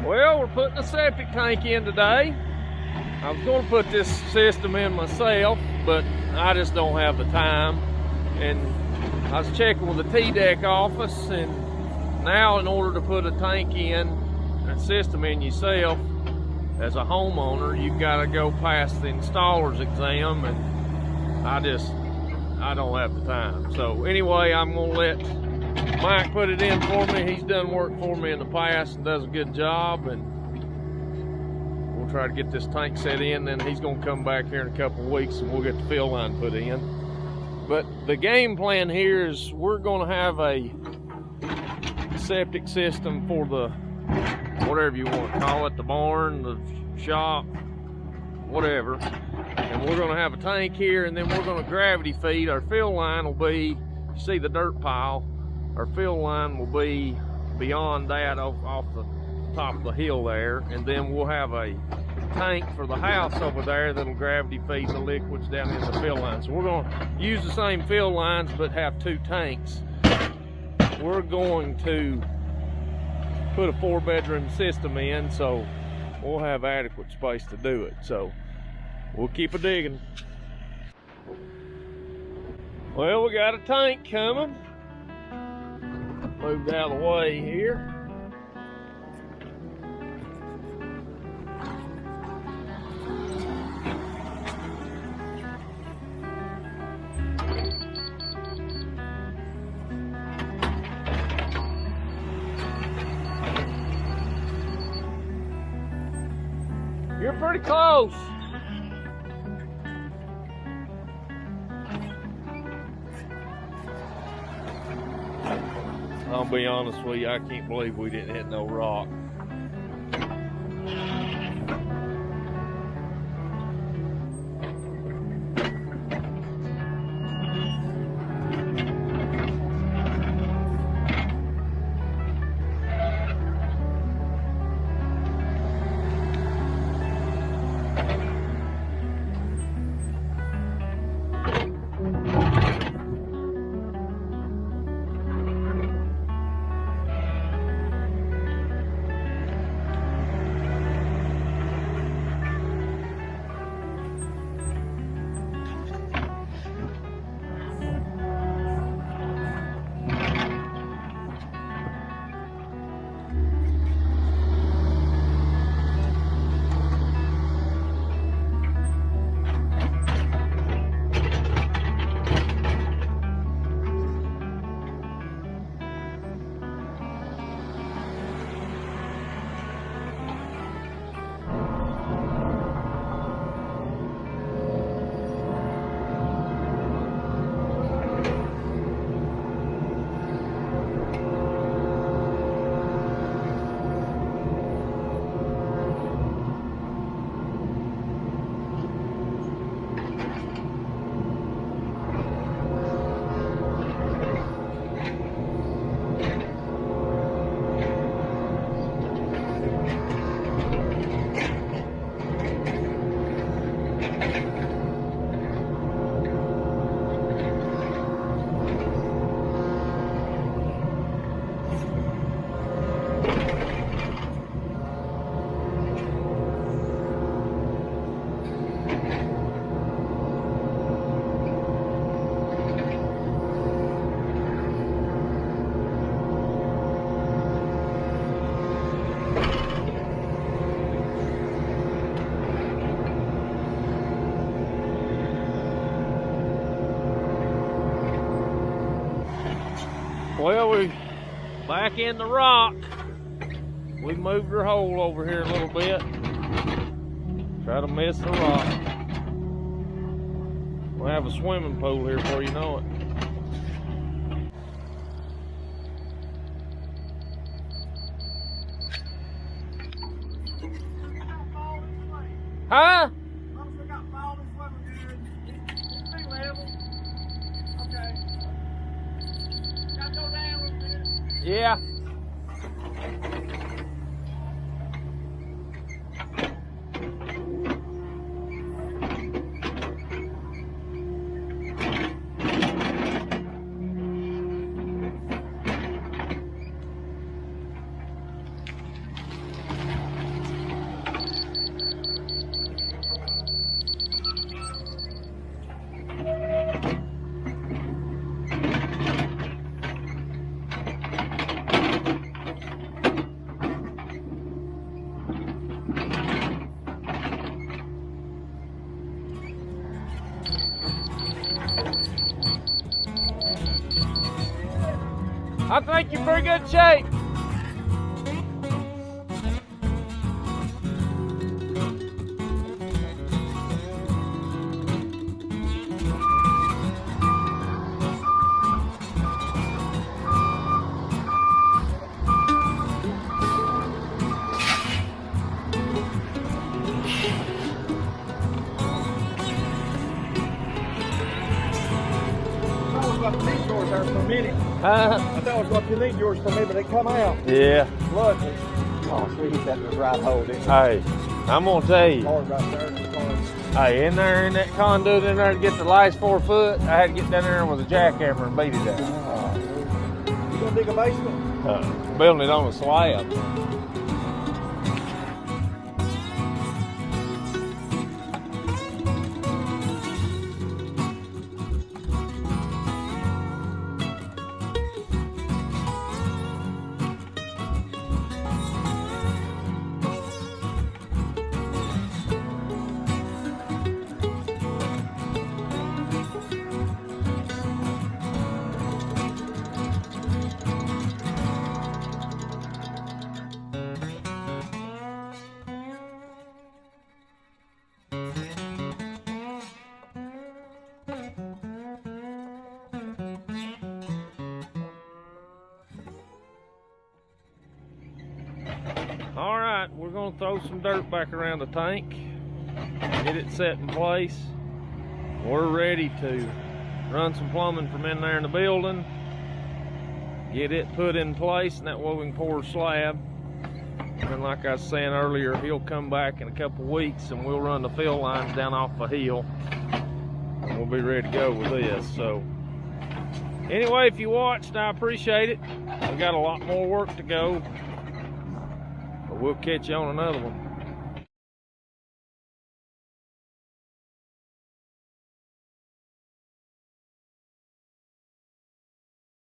Well, we're putting a septic tank in today. I was going to put this system in myself, but I just don't have the time. And I was checking with the T-Deck office, and now in order to put a tank in, a system in yourself, as a homeowner, you've got to go past the installer's exam, and I don't have the time. So anyway, I'm going to let Mike put it in for me. He's done work for me in the past and does a good job, and we'll try to get this tank set in. Then he's going to come back here in a couple of weeks and we'll get the fill line put in. But the game plan here is we're going to have a septic system for the, whatever you want to call it, the barn, the shop, whatever. And we're going to have a tank here, and then we're going to gravity feed. Our fill line will be, you see the dirt pile, our fill line will be beyond that off the top of the hill there. And then we'll have a tank for the house over there that'll gravity feed the liquids down in the fill line. So we're going to use the same fill lines but have two tanks. We're going to put a 4-bedroom system in, so we'll have adequate space to do it. So we'll keep a digging. Well, we got a tank coming. Moved out of the way here. You're pretty close. I'll be honest with you, I can't believe we didn't hit no rock. Well, we back in the rock. We moved our hole over here a little bit. Try to miss the rock. We'll have a swimming pool here before you know it. Huh? Yeah. I think you're in pretty good shape. I thought it was yours there for a minute. Huh? I thought it was going to leave yours for me, but they come out. Yeah. Look. Oh, sweet, hit that in the right hole, didn't you? Hey, I'm gonna tell you. Hard right there in the corner. Hey, in there in that conduit in there to get the last 4 foot, I had to get down there with a jackhammer and beat it out. You gonna dig a basement? Building it on a slab. All right, we're gonna throw some dirt back around the tank, get it set in place. We're ready to run some plumbing from in there in the building, get it put in place, and that way we can pour a slab. And then, like I was saying earlier, he'll come back in a couple weeks and we'll run the fill lines down off the hill, and we'll be ready to go with this. So anyway, if you watched, I appreciate it. We got a lot more work to go. We'll catch you on another one.